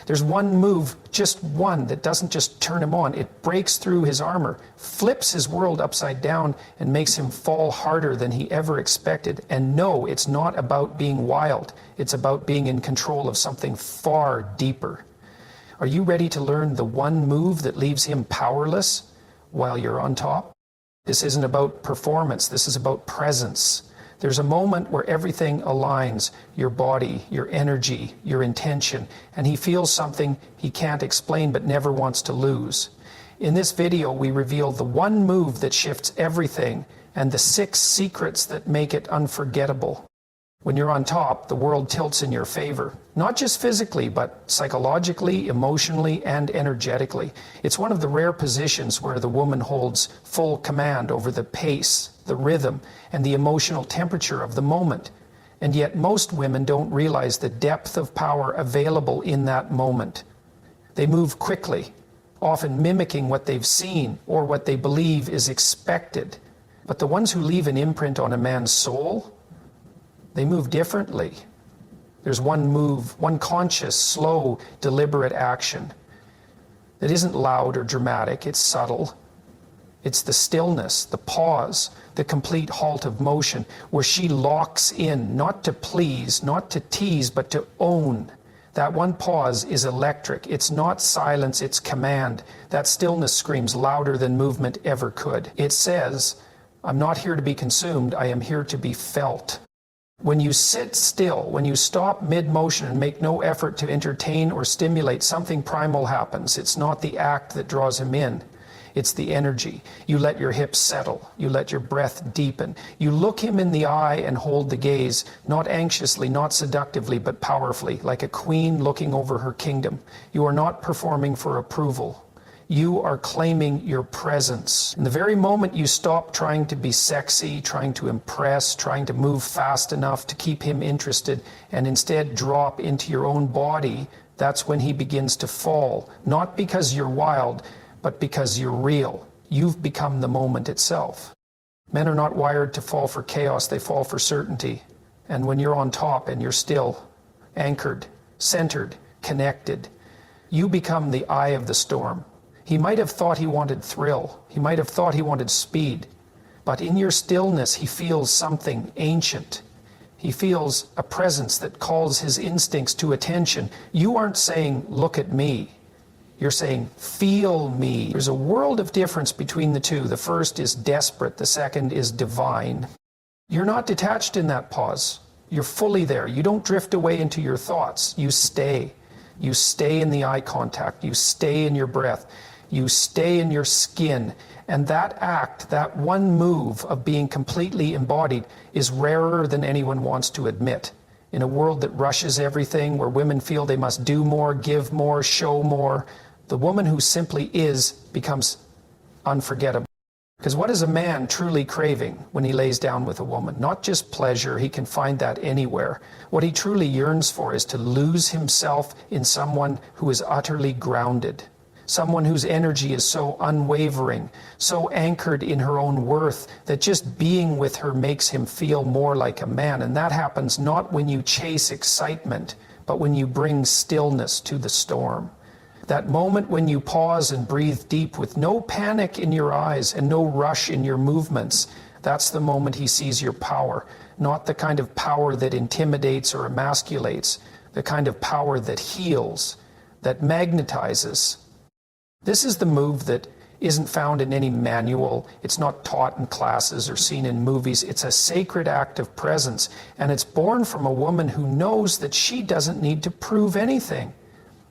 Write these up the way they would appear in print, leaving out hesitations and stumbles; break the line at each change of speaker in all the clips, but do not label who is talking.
There's one move, just one, that doesn't just turn him on. It breaks through his armor, flips his world upside down, and makes him fall harder than he ever expected. And no, it's not about being wild. It's about being in control of something far deeper. Are you ready to learn the one move that leaves him powerless while you're on top? This isn't about performance. This is about presence. There's a moment where everything aligns, your body, your energy, your intention, and he feels something he can't explain but never wants to lose. In this video, we reveal the one move that shifts everything and the 6 secrets that make it unforgettable. When you're on top, the world tilts in your favor, not just physically, but psychologically, emotionally, and energetically. It's one of the rare positions where the woman holds full command over the pace, the rhythm, and the emotional temperature of the moment. And yet most women don't realize the depth of power available in that moment. They move quickly, often mimicking what they've seen or what they believe is expected. But the ones who leave an imprint on a man's soul, they move differently. There's one move, one conscious, slow, deliberate action that isn't loud or dramatic, it's subtle. It's the stillness, the pause, the complete halt of motion, where she locks in, not to please, not to tease, but to own. That one pause is electric. It's not silence, it's command. That stillness screams louder than movement ever could. It says, I'm not here to be consumed, I am here to be felt. When you sit still, when you stop mid-motion and make no effort to entertain or stimulate, something primal happens. It's not the act that draws him in. It's the energy. You let your hips settle. You let your breath deepen. You look him in the eye and hold the gaze, not anxiously, not seductively, but powerfully, like a queen looking over her kingdom. You are not performing for approval. You are claiming your presence. In the very moment you stop trying to be sexy, trying to impress, trying to move fast enough to keep him interested, and instead drop into your own body, that's when he begins to fall. Not because you're wild, but because you're real. You've become the moment itself. Men are not wired to fall for chaos, they fall for certainty. And when you're on top and you're still, anchored, centered, connected, you become the eye of the storm. He might have thought he wanted thrill. He might have thought he wanted speed. But in your stillness, he feels something ancient. He feels a presence that calls his instincts to attention. You aren't saying, look at me. You're saying, feel me. There's a world of difference between the two. The first is desperate. The second is divine. You're not detached in that pause. You're fully there. You don't drift away into your thoughts. You stay. You stay in the eye contact. You stay in your breath. You stay in your skin. And that act, that one move of being completely embodied, is rarer than anyone wants to admit. In a world that rushes everything, where women feel they must do more, give more, show more, the woman who simply is becomes unforgettable. Because what is a man truly craving when he lays down with a woman? Not just pleasure, he can find that anywhere. What he truly yearns for is to lose himself in someone who is utterly grounded. Someone whose energy is so unwavering, so anchored in her own worth, that just being with her makes him feel more like a man. And that happens not when you chase excitement, but when you bring stillness to the storm. That moment when you pause and breathe deep with no panic in your eyes and no rush in your movements, that's the moment he sees your power. Not the kind of power that intimidates or emasculates, the kind of power that heals, that magnetizes. This is the move that isn't found in any manual. It's not taught in classes or seen in movies. It's a sacred act of presence, and it's born from a woman who knows that she doesn't need to prove anything.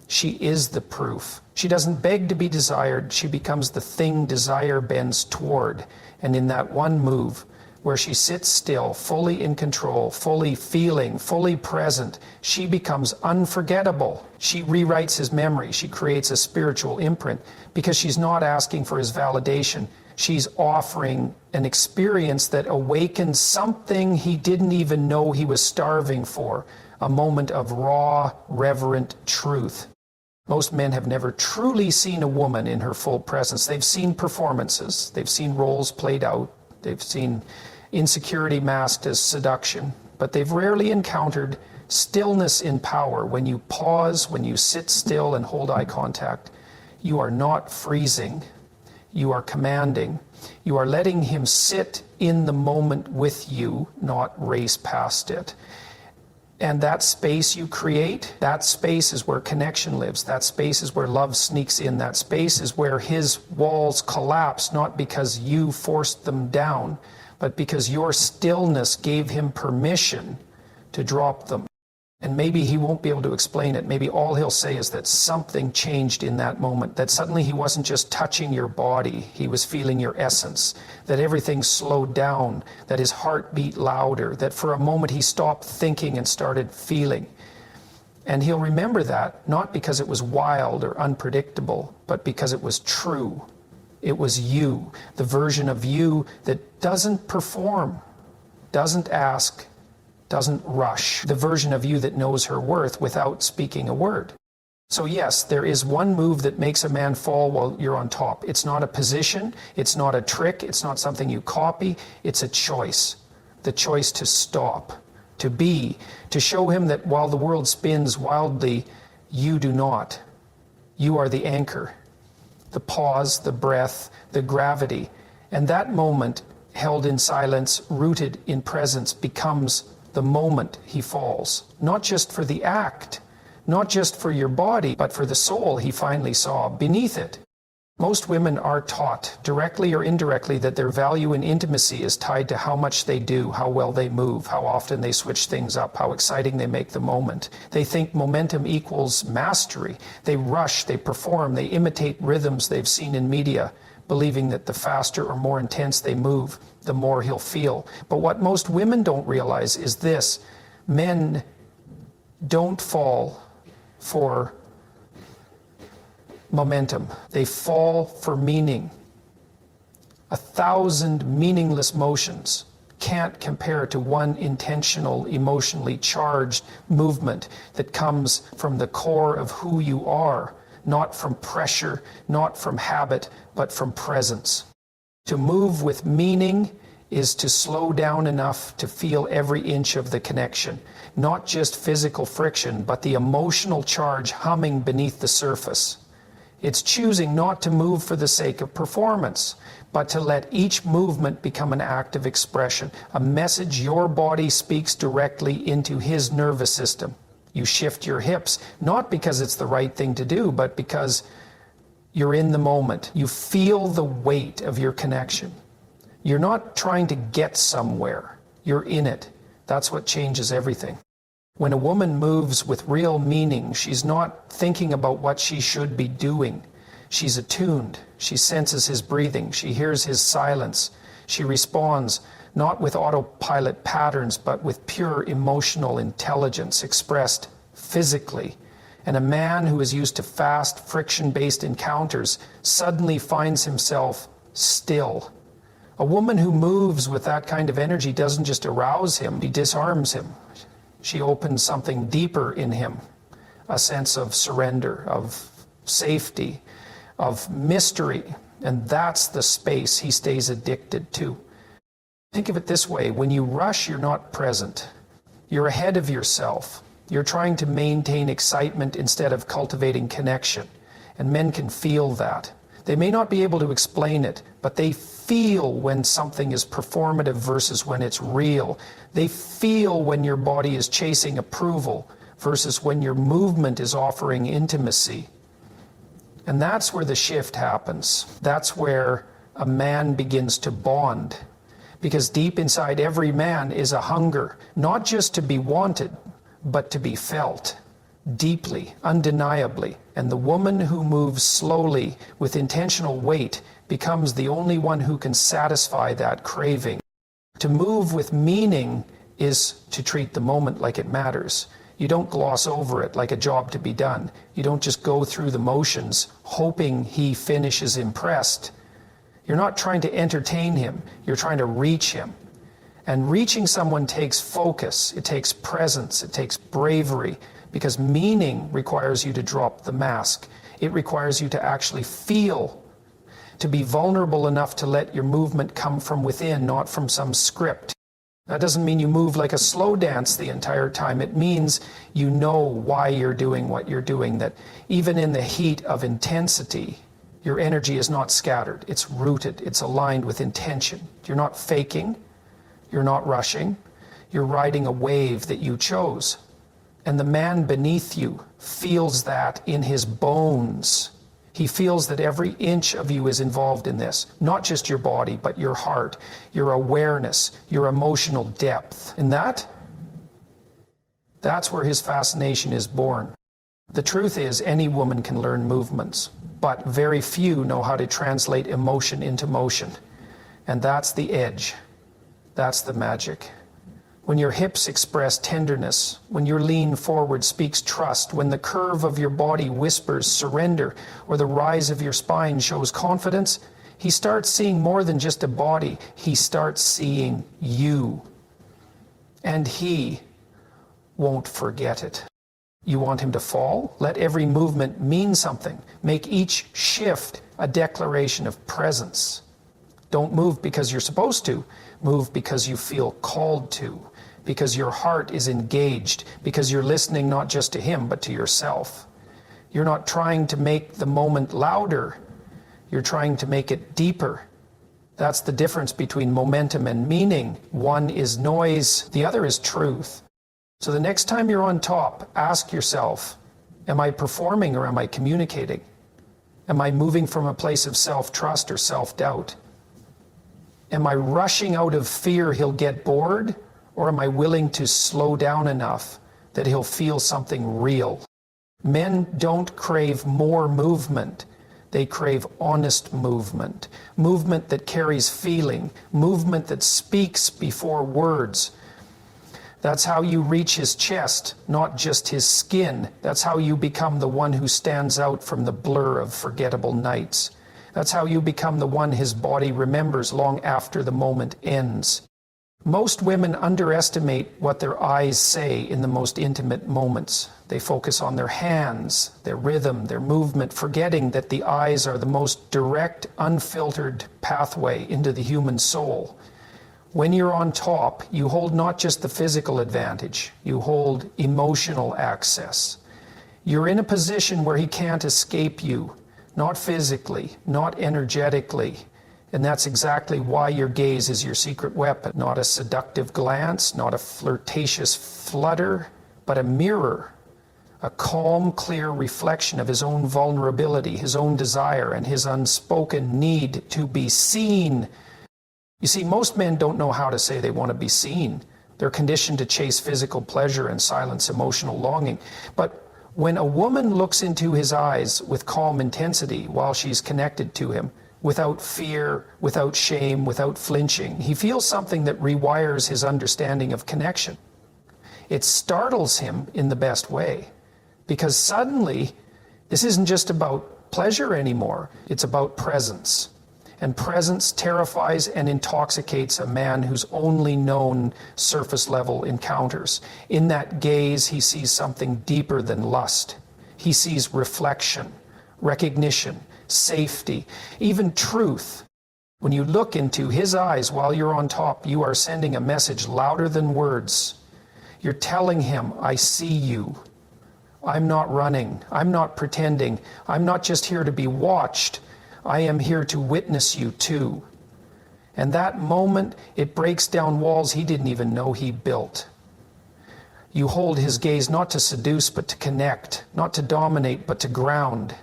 She is the proof. She doesn't beg to be desired. She becomes the thing desire bends toward. And in that one move, where she sits still, fully in control, fully feeling, fully present, she becomes unforgettable. She rewrites his memory. She creates a spiritual imprint because she's not asking for his validation. She's offering an experience that awakens something he didn't even know he was starving for, a moment of raw, reverent truth. Most men have never truly seen a woman in her full presence. They've seen performances. They've seen roles played out. They've seen insecurity masked as seduction. But they've rarely encountered Stillness in power. When you pause, when you sit still and hold eye contact, you are not freezing. You are commanding. You are letting him sit in the moment with you, not race past it. And that space you create, that space is where connection lives. That space is where love sneaks in. That space is where his walls collapse, not because you forced them down, but because your stillness gave him permission to drop them. And maybe he won't be able to explain it. Maybe all he'll say is that something changed in that moment, that suddenly he wasn't just touching your body, he was feeling your essence, that everything slowed down, that his heart beat louder, that for a moment he stopped thinking and started feeling. And he'll remember that, not because it was wild or unpredictable, but because it was true. It was you, the version of you that doesn't perform, doesn't ask, doesn't rush, the version of you that knows her worth without speaking a word. So yes, there is one move that makes a man fall while you're on top. It's not a position, it's not a trick, it's not something you copy, it's a choice. The choice to stop, to be, to show him that while the world spins wildly, you do not. You are the anchor, the pause, the breath, the gravity. And that moment, held in silence, rooted in presence, becomes the moment he falls, not just for the act, not just for your body, but for the soul he finally saw beneath it. Most women are taught, directly or indirectly, that their value in intimacy is tied to how much they do, how well they move, how often they switch things up, how exciting they make the moment. They think momentum equals mastery. They rush, they perform, they imitate rhythms they've seen in media, believing that the faster or more intense they move, the more he'll feel. But what most women don't realize is this: men don't fall for momentum. They fall for meaning. 1,000 meaningless motions can't compare to one intentional, emotionally charged movement that comes from the core of who you are, not from pressure, not from habit, but from presence. To move with meaning is to slow down enough to feel every inch of the connection, not just physical friction, but the emotional charge humming beneath the surface. It's choosing not to move for the sake of performance, but to let each movement become an act of expression, a message your body speaks directly into his nervous system. You shift your hips, not because it's the right thing to do, but because you're in the moment. You feel the weight of your connection. You're not trying to get somewhere. You're in it. That's what changes everything. When a woman moves with real meaning, she's not thinking about what she should be doing. She's attuned. She senses his breathing. She hears his silence. She responds not with autopilot patterns, but with pure emotional intelligence expressed physically. And a man who is used to fast, friction-based encounters suddenly finds himself still. A woman who moves with that kind of energy doesn't just arouse him, she disarms him. She opens something deeper in him, a sense of surrender, of safety, of mystery. And that's the space he stays addicted to. Think of it this way: when you rush, you're not present. You're ahead of yourself. You're trying to maintain excitement instead of cultivating connection. And men can feel that. They may not be able to explain it, but they feel when something is performative versus when it's real. They feel when your body is chasing approval versus when your movement is offering intimacy. And that's where the shift happens. That's where a man begins to bond. Because deep inside every man is a hunger, not just to be wanted, but to be felt deeply, undeniably. And the woman who moves slowly with intentional weight becomes the only one who can satisfy that craving. To move with meaning is to treat the moment like it matters. You don't gloss over it like a job to be done. You don't just go through the motions hoping he finishes impressed. You're not trying to entertain him. You're trying to reach him. And reaching someone takes focus, it takes presence, it takes bravery, because meaning requires you to drop the mask. It requires you to actually feel, to be vulnerable enough to let your movement come from within, not from some script. That doesn't mean you move like a slow dance the entire time. It means you know why you're doing what you're doing, that even in the heat of intensity, your energy is not scattered. It's rooted. It's aligned with intention. You're not faking. You're not rushing. You're riding a wave that you chose. And the man beneath you feels that in his bones. He feels that every inch of you is involved in this, not just your body, but your heart, your awareness, your emotional depth. And that's where his fascination is born. The truth is, any woman can learn movements, but very few know how to translate emotion into motion. And that's the edge. That's the magic. When your hips express tenderness, when your lean forward speaks trust, when the curve of your body whispers surrender, or the rise of your spine shows confidence, he starts seeing more than just a body. He starts seeing you. And he won't forget it. You want him to fall? Let every movement mean something. Make each shift a declaration of presence. Don't move because you're supposed to. Move because you feel called to. Because your heart is engaged, because you're listening not just to him, but to yourself. You're not trying to make the moment louder, you're trying to make it deeper. That's the difference between momentum and meaning. One is noise, the other is truth. So the next time you're on top, ask yourself, am I performing or am I communicating? Am I moving from a place of self-trust or self-doubt? Am I rushing out of fear he'll get bored? Or am I willing to slow down enough that he'll feel something real? Men don't crave more movement. They crave honest movement. Movement that carries feeling. Movement that speaks before words. That's how you reach his chest, not just his skin. That's how you become the one who stands out from the blur of forgettable nights. That's how you become the one his body remembers long after the moment ends. Most women underestimate what their eyes say in the most intimate moments. They focus on their hands, their rhythm, their movement, forgetting that the eyes are the most direct, unfiltered pathway into the human soul. When you're on top, you hold not just the physical advantage, you hold emotional access. You're in a position where he can't escape you, not physically, not energetically. And that's exactly why your gaze is your secret weapon. Not a seductive glance, not a flirtatious flutter, but a mirror. A calm, clear reflection of his own vulnerability, his own desire, and his unspoken need to be seen. You see, most men don't know how to say they want to be seen. They're conditioned to chase physical pleasure and silence emotional longing. But when a woman looks into his eyes with calm intensity while she's connected to him, without fear, without shame, without flinching, he feels something that rewires his understanding of connection. It startles him in the best way, because suddenly this isn't just about pleasure anymore, it's about presence. And presence terrifies and intoxicates a man who's only known surface level encounters. In that gaze, he sees something deeper than lust. He sees reflection, recognition, safety, even truth. When you look into his eyes while you're on top, you are sending a message louder than words. You're telling him, I see you. I'm not running. I'm not pretending. I'm not just here to be watched. I am here to witness you too. And that moment, it breaks down walls he didn't even know he built. You hold his gaze not to seduce, but to connect, not to dominate, but to ground.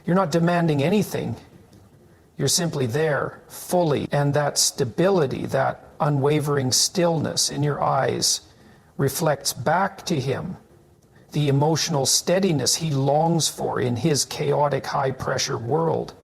You're not demanding anything. You're simply there, fully. And that stability, that unwavering stillness in your eyes reflects back to him the emotional steadiness he longs for in his chaotic, high-pressure world.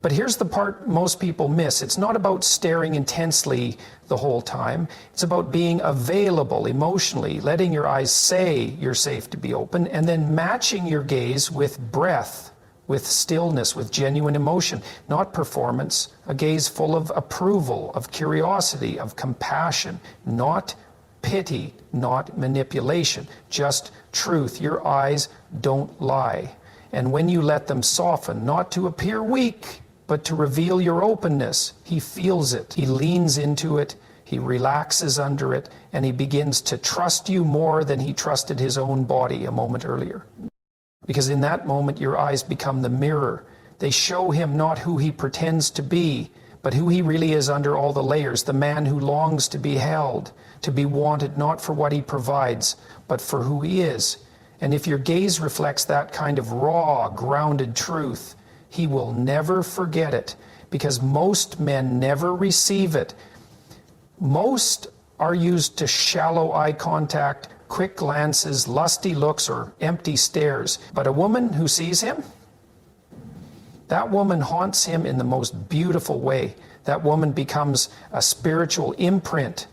But here's the part most people miss. It's not about staring intensely the whole time. It's about being available emotionally, letting your eyes say you're safe to be open, and then matching your gaze with breath, with stillness, with genuine emotion, not performance, a gaze full of approval, of curiosity, of compassion, not pity, not manipulation, just truth. Your eyes don't lie. And when you let them soften, not to appear weak, but to reveal your openness, he feels it. He leans into it. he relaxes under it, and he begins to trust you more than he trusted his own body a moment earlier. Because in that moment, your eyes become the mirror. They show him not who he pretends to be, but who he really is under all the layers, the man who longs to be held, to be wanted not for what he provides, but for who he is. And if your gaze reflects that kind of raw, grounded truth, he will never forget it, because most men never receive it. Most are used to shallow eye contact, quick glances, lusty looks, or empty stares. But a woman who sees him, that woman haunts him in the most beautiful way. That woman becomes a spiritual imprint.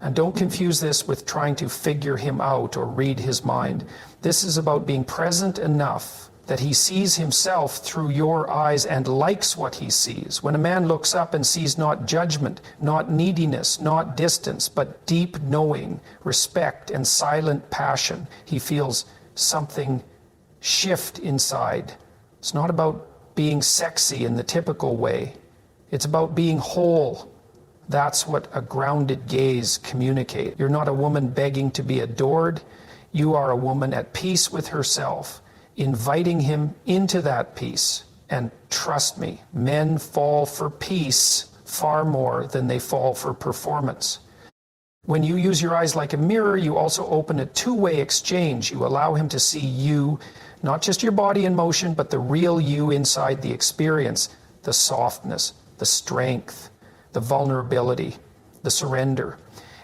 And don't confuse this with trying to figure him out or read his mind. This is about being present enough that he sees himself through your eyes and likes what he sees. When a man looks up and sees not judgment, not neediness, not distance, but deep knowing, respect, and silent passion, he feels something shift inside. It's not about being sexy in the typical way. It's about being whole. That's what a grounded gaze communicates. You're not a woman begging to be adored. You are a woman at peace with herself, inviting him into that peace. And trust me, men fall for peace far more than they fall for performance. When you use your eyes like a mirror, you also open a two-way exchange. You allow him to see you, not just your body in motion, but the real you inside the experience, the softness, the strength, the vulnerability, the surrender.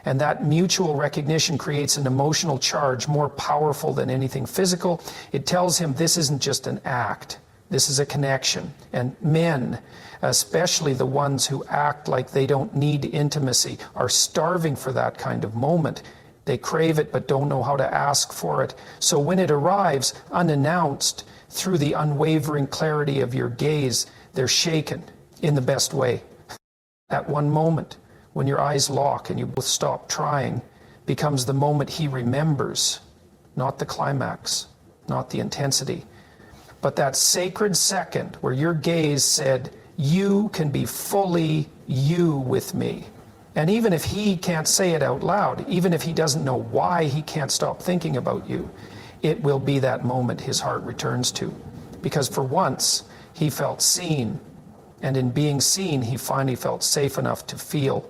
And that mutual recognition creates an emotional charge more powerful than anything physical. It tells him this isn't just an act, this is a connection. And men, especially the ones who act like they don't need intimacy, are starving for that kind of moment. They crave it but don't know how to ask for it. So when it arrives unannounced through the unwavering clarity of your gaze, they're shaken in the best way. That one moment when your eyes lock and you both stop trying becomes the moment he remembers, not the climax, not the intensity, but that sacred second where your gaze said, you can be fully you with me. And even if he can't say it out loud, even if he doesn't know why he can't stop thinking about you, it will be that moment his heart returns to. Because for once, he felt seen. And in being seen, he finally felt safe enough to feel.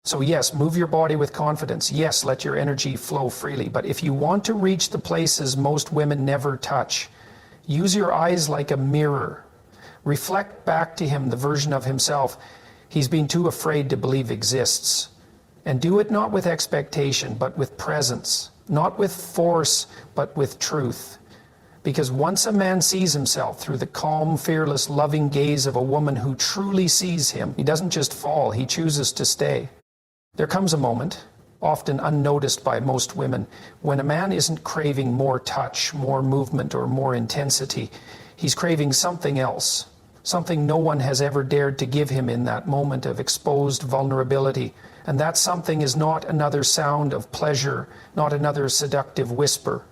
So yes, move your body with confidence. Yes, let your energy flow freely. But if you want to reach the places most women never touch, use your eyes like a mirror. Reflect back to him the version of himself he's been too afraid to believe exists. And do it not with expectation, but with presence. Not with force, but with truth. Because once a man sees himself through the calm, fearless, loving gaze of a woman who truly sees him, he doesn't just fall, he chooses to stay. There comes a moment, often unnoticed by most women, when a man isn't craving more touch, more movement, or more intensity. He's craving something else, something no one has ever dared to give him in that moment of exposed vulnerability. And that something is not another sound of pleasure, not another seductive whisper.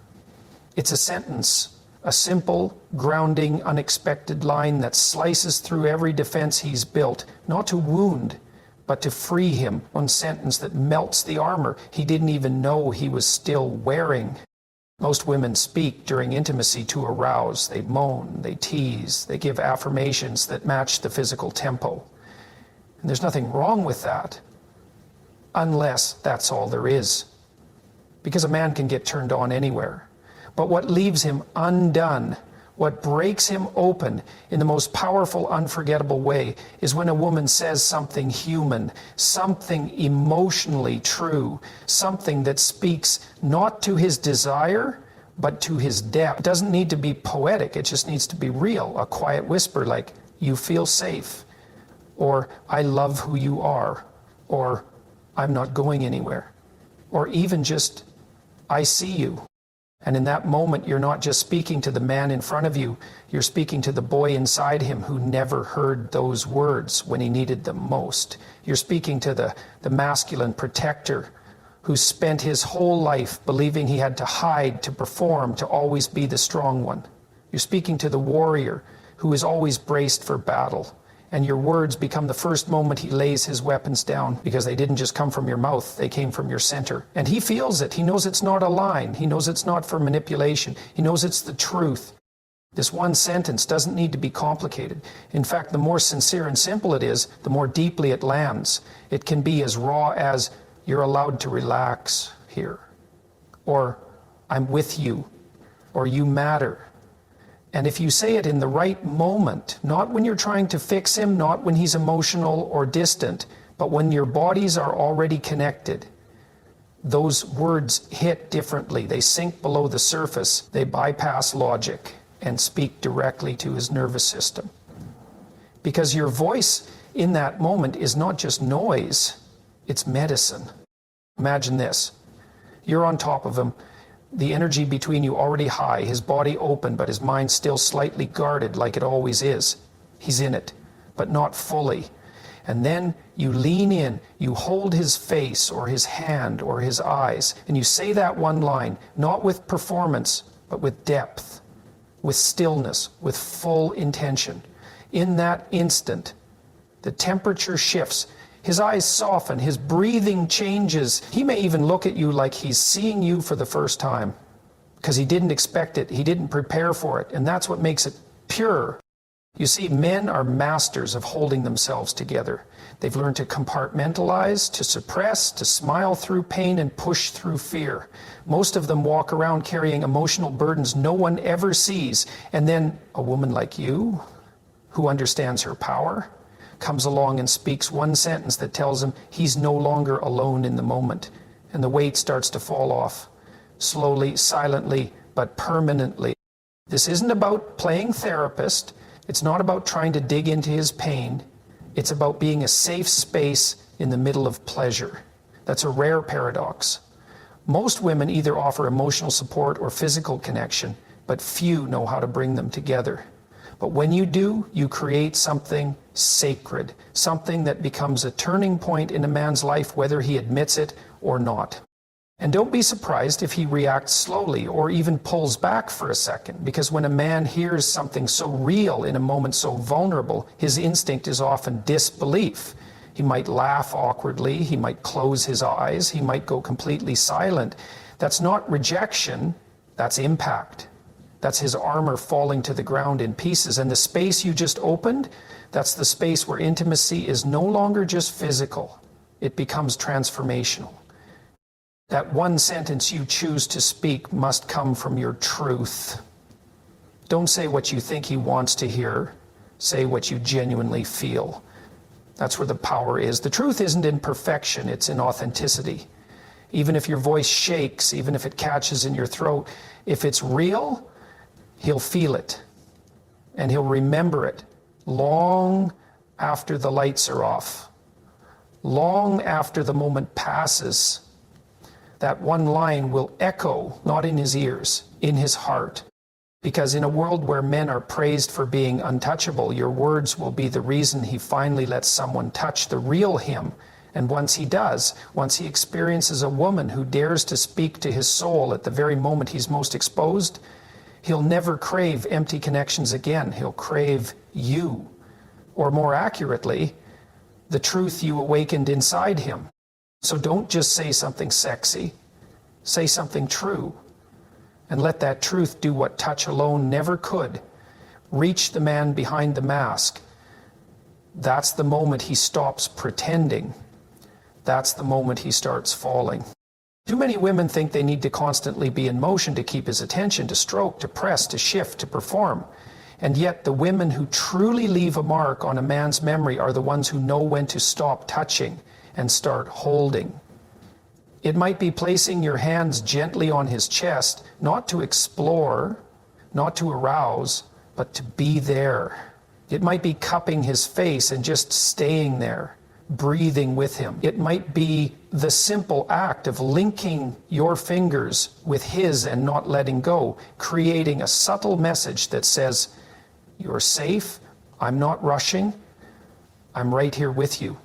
It's a sentence. A simple, grounding, unexpected line that slices through every defense he's built, not to wound, but to free him. One sentence that melts the armor he didn't even know he was still wearing. Most women speak during intimacy to arouse. They moan, they tease, they give affirmations that match the physical tempo. And there's nothing wrong with that, unless that's all there is. Because a man can get turned on anywhere. But what leaves him undone, what breaks him open in the most powerful, unforgettable way, is when a woman says something human, something emotionally true, something that speaks not to his desire, but to his depth. It doesn't need to be poetic, it just needs to be real. A quiet whisper like, you feel safe, or I love who you are, or I'm not going anywhere, or even just, I see you. And in that moment, you're not just speaking to the man in front of you, you're speaking to the boy inside him who never heard those words when he needed them most. You're speaking to the masculine protector who spent his whole life believing he had to hide, to perform, to always be the strong one. You're speaking to the warrior who is always braced for battle. And your words become the first moment he lays his weapons down, because they didn't just come from your mouth, they came from your center. And he feels it. He knows it's not a line. He knows it's not for manipulation. He knows it's the truth. This one sentence doesn't need to be complicated. In fact, the more sincere and simple it is, the more deeply it lands. It can be as raw as, "You're allowed to relax here," or "I'm with you," or "You matter." And if you say it in the right moment, not when you're trying to fix him, not when he's emotional or distant, but when your bodies are already connected, those words hit differently. They sink below the surface. They bypass logic and speak directly to his nervous system. Because your voice in that moment is not just noise, it's medicine. Imagine this. You're on top of him. The energy between you already high, his body open, but his mind still slightly guarded like it always is. He's in it, but not fully. And then you lean in, you hold his face or his hand or his eyes, and you say that one line, not with performance, but with depth, with stillness, with full intention. In that instant, the temperature shifts. His eyes soften, his breathing changes. He may even look at you like he's seeing you for the first time, because he didn't expect it, he didn't prepare for it, and that's what makes it pure. You see, men are masters of holding themselves together. They've learned to compartmentalize, to suppress, to smile through pain and push through fear. Most of them walk around carrying emotional burdens no one ever sees, and then a woman like you, who understands her power, comes along and speaks one sentence that tells him he's no longer alone in the moment, and the weight starts to fall off, slowly, silently, but permanently. This isn't about playing therapist. It's not about trying to dig into his pain. It's about being a safe space in the middle of pleasure. That's a rare paradox. Most women either offer emotional support or physical connection, but few know how to bring them together. But when you do, you create something sacred, something that becomes a turning point in a man's life, whether he admits it or not. And don't be surprised if he reacts slowly or even pulls back for a second, because when a man hears something so real in a moment so vulnerable, his instinct is often disbelief. He might laugh awkwardly, he might close his eyes, he might go completely silent. That's not rejection, that's impact. That's his armor falling to the ground in pieces. And the space you just opened, that's the space where intimacy is no longer just physical. It becomes transformational. That one sentence you choose to speak must come from your truth. Don't say what you think he wants to hear. Say what you genuinely feel. That's where the power is. The truth isn't in perfection, it's in authenticity. Even if your voice shakes, even if it catches in your throat, if it's real, he'll feel it, and he'll remember it long after the lights are off, long after the moment passes. That one line will echo, not in his ears, in his heart. Because in a world where men are praised for being untouchable, your words will be the reason he finally lets someone touch the real him. And once he does, once he experiences a woman who dares to speak to his soul at the very moment he's most exposed, he'll never crave empty connections again. He'll crave you. Or more accurately, the truth you awakened inside him. So don't just say something sexy. Say something true. And let that truth do what touch alone never could. Reach the man behind the mask. That's the moment he stops pretending. That's the moment he starts falling. Too many women think they need to constantly be in motion to keep his attention, to stroke, to press, to shift, to perform. And yet the women who truly leave a mark on a man's memory are the ones who know when to stop touching and start holding. It might be placing your hands gently on his chest, not to explore, not to arouse, but to be there. It might be cupping his face and just staying there, breathing with him. It might be the simple act of linking your fingers with his and not letting go, creating a subtle message that says, "You're safe, I'm not rushing, I'm right here with you."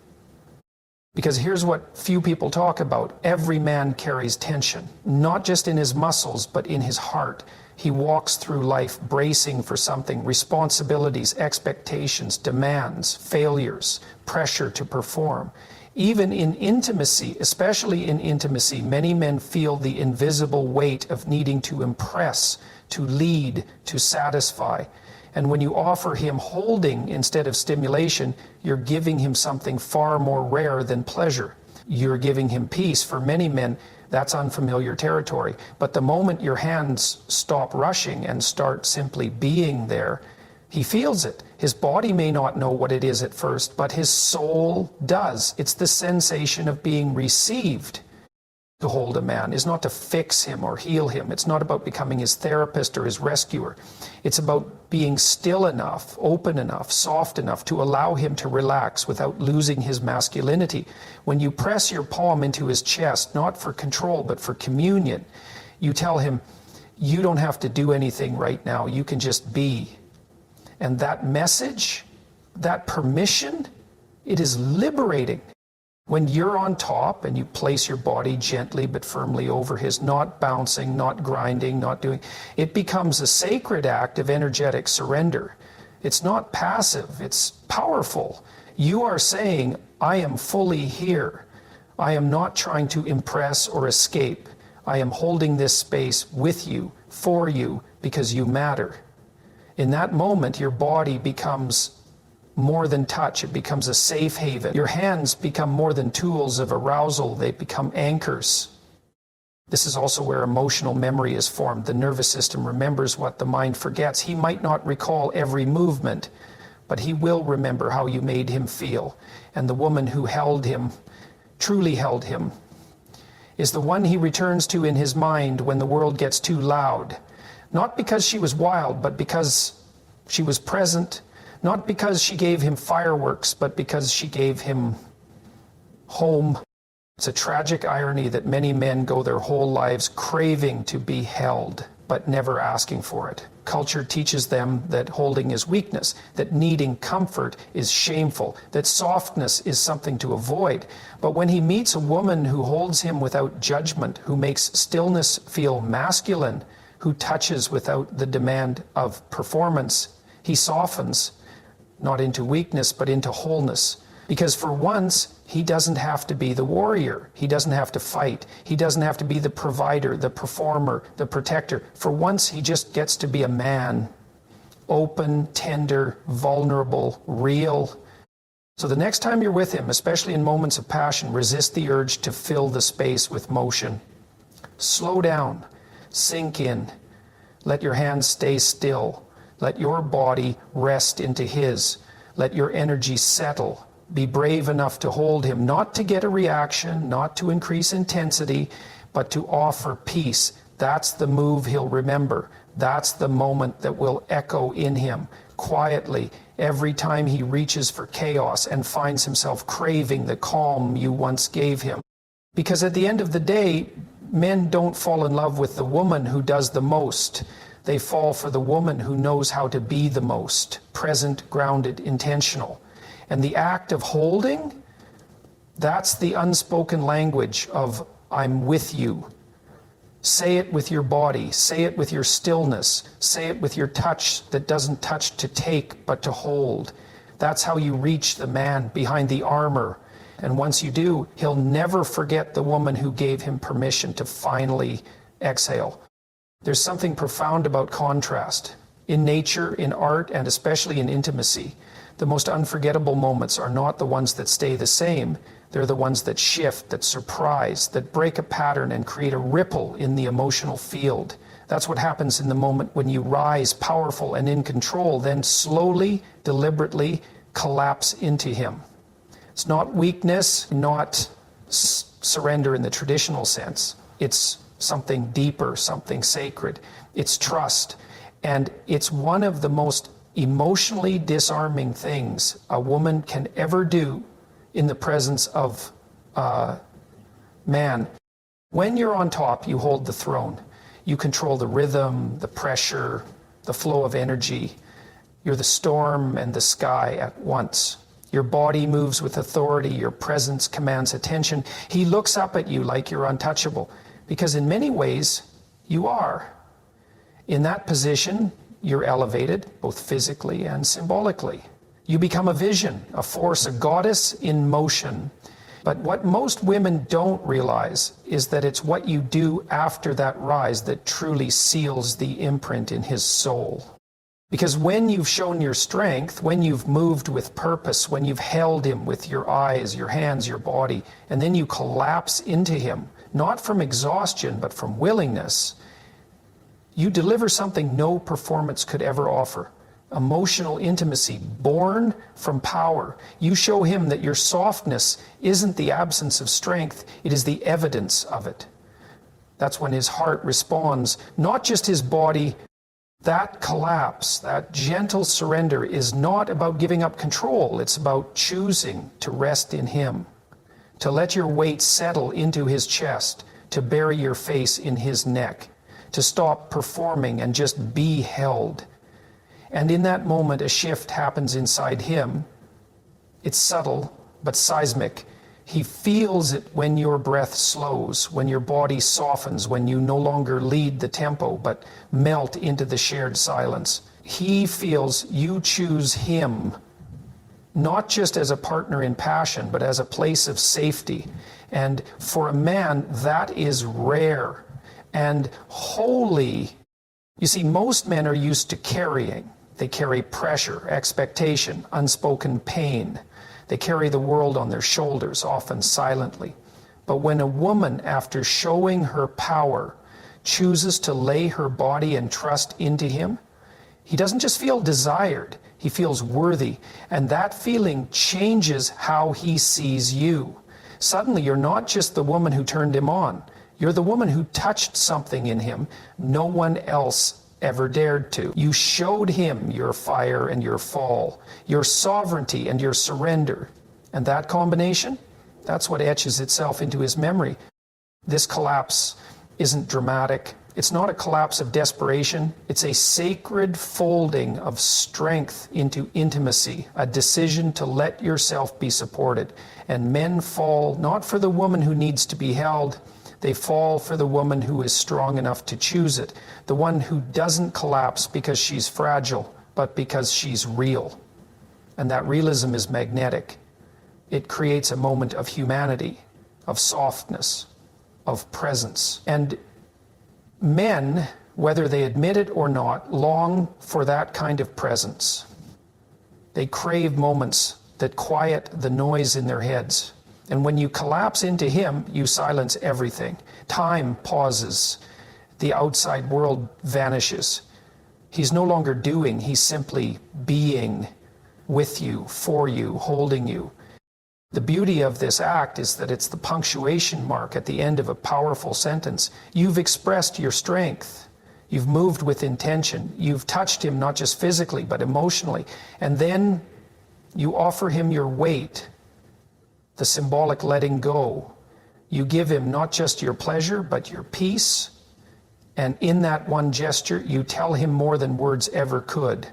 Because here's what few people talk about. Every man carries tension, not just in his muscles, but in his heart. He walks through life bracing for something: responsibilities, expectations, demands, failures, pressure to perform. Even in intimacy, especially in intimacy, many men feel the invisible weight of needing to impress, to lead, to satisfy. And when you offer him holding instead of stimulation, you're giving him something far more rare than pleasure. You're giving him peace. For many men, that's unfamiliar territory. But the moment your hands stop rushing and start simply being there, he feels it. His body may not know what it is at first, but his soul does. It's the sensation of being received. To hold a man is not to fix him or heal him. It's not about becoming his therapist or his rescuer. It's about being still enough, open enough, soft enough to allow him to relax without losing his masculinity. When you press your palm into his chest, not for control, but for communion, you tell him, you don't have to do anything right now. You can just be. And that message, that permission, it is liberating. When you're on top and you place your body gently but firmly over his, not bouncing, not grinding, not doing, it becomes a sacred act of energetic surrender. It's not passive, it's powerful. You are saying, I am fully here. I am not trying to impress or escape. I am holding this space with you, for you, because you matter. In that moment, your body becomes more than touch. It becomes a safe haven. Your hands become more than tools of arousal. They become anchors. This is also where emotional memory is formed. The nervous system remembers what the mind forgets. He might not recall every movement, but he will remember how you made him feel. And the woman who held him, truly held him, is the one he returns to in his mind when the world gets too loud. Not because she was wild, but because she was present. Not because she gave him fireworks, but because she gave him home. It's a tragic irony that many men go their whole lives craving to be held, but never asking for it. Culture teaches them that holding is weakness, that needing comfort is shameful, that softness is something to avoid. But when he meets a woman who holds him without judgment, who makes stillness feel masculine, who touches without the demand of performance, he softens. Not into weakness, but into wholeness. Because for once, he doesn't have to be the warrior. He doesn't have to fight. He doesn't have to be the provider, the performer, the protector. For once, he just gets to be a man. Open, tender, vulnerable, real. So the next time you're with him, especially in moments of passion, resist the urge to fill the space with motion. Slow down. Sink in. Let your hands stay still. Let your body rest into his. Let your energy settle. Be brave enough to hold him, not to get a reaction, not to increase intensity, but to offer peace. That's the move he'll remember. That's the moment that will echo in him, quietly, every time he reaches for chaos and finds himself craving the calm you once gave him. Because at the end of the day, men don't fall in love with the woman who does the most. They fall for the woman who knows how to be the most, present, grounded, intentional. And the act of holding, that's the unspoken language of I'm with you. Say it with your body, say it with your stillness, say it with your touch that doesn't touch to take but to hold. That's how you reach the man behind the armor. And once you do, he'll never forget the woman who gave him permission to finally exhale. There's something profound about contrast. In nature, in art, and especially in intimacy, the most unforgettable moments are not the ones that stay the same. They're the ones that shift, that surprise, that break a pattern and create a ripple in the emotional field. That's what happens in the moment when you rise powerful and in control, then slowly, deliberately collapse into him. It's not weakness, not surrender in the traditional sense. It's something deeper, something sacred. It's trust. And it's one of the most emotionally disarming things a woman can ever do in the presence of man. When you're on top, you hold the throne. You control the rhythm, the pressure, the flow of energy. You're the storm and the sky at once. Your body moves with authority. Your presence commands attention. He looks up at you like you're untouchable. Because in many ways, you are. In that position, you're elevated, both physically and symbolically. You become a vision, a force, a goddess in motion. But what most women don't realize is that it's what you do after that rise that truly seals the imprint in his soul. Because when you've shown your strength, when you've moved with purpose, when you've held him with your eyes, your hands, your body, and then you collapse into him, not from exhaustion, but from willingness, you deliver something no performance could ever offer. Emotional intimacy born from power. You show him that your softness isn't the absence of strength, it is the evidence of it. That's when his heart responds, not just his body. That collapse, that gentle surrender is not about giving up control. It's about choosing to rest in him, to let your weight settle into his chest, to bury your face in his neck, to stop performing and just be held. And in that moment, a shift happens inside him. It's subtle, but seismic. He feels it when your breath slows, when your body softens, when you no longer lead the tempo, but melt into the shared silence. He feels you choose him, not just as a partner in passion, but as a place of safety. And for a man, that is rare and holy. You see, most men are used to carrying. They carry pressure, expectation, unspoken pain. They carry the world on their shoulders, often silently. But when a woman, after showing her power, chooses to lay her body and trust into him, he doesn't just feel desired, he feels worthy. And that feeling changes how he sees you. Suddenly, you're not just the woman who turned him on. You're the woman who touched something in him no one else ever dared to. You showed him your fire and your fall, your sovereignty and your surrender. And that combination, that's what etches itself into his memory. This collapse isn't dramatic. It's not a collapse of desperation. It's a sacred folding of strength into intimacy, a decision to let yourself be supported. And men fall not for the woman who needs to be held, they fall for the woman who is strong enough to choose it, the one who doesn't collapse because she's fragile, but because she's real. And that realism is magnetic. It creates a moment of humanity, of softness, of presence. And men, whether they admit it or not, long for that kind of presence. They crave moments that quiet the noise in their heads. And when you collapse into him, you silence everything. Time pauses. The outside world vanishes. He's no longer doing, he's simply being with you, for you, holding you. The beauty of this act is that it's the punctuation mark at the end of a powerful sentence. You've expressed your strength. You've moved with intention. You've touched him not just physically, but emotionally. And then you offer him your weight, the symbolic letting go. You give him not just your pleasure, but your peace. And in that one gesture, you tell him more than words ever could.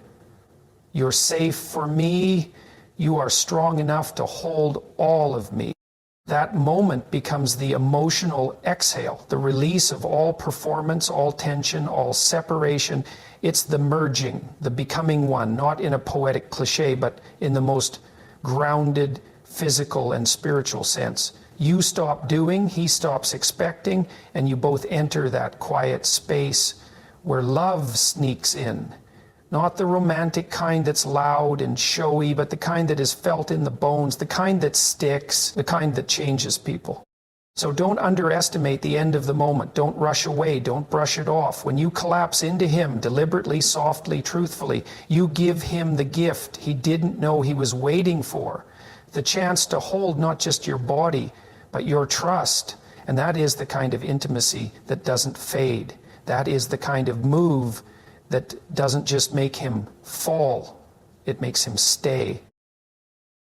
You're safe for me. You are strong enough to hold all of me. That moment becomes the emotional exhale, the release of all performance, all tension, all separation. It's the merging, the becoming one, not in a poetic cliche, but in the most grounded, physical and spiritual sense. You stop doing, he stops expecting, and you both enter that quiet space where love sneaks in. Not the romantic kind that's loud and showy, but the kind that is felt in the bones, the kind that sticks, the kind that changes people. So don't underestimate the end of the moment. Don't rush away. Don't brush it off. When you collapse into him, deliberately, softly, truthfully, you give him the gift he didn't know he was waiting for. The chance to hold not just your body, but your trust. And that is the kind of intimacy that doesn't fade. That is the kind of move that doesn't just make him fall, it makes him stay.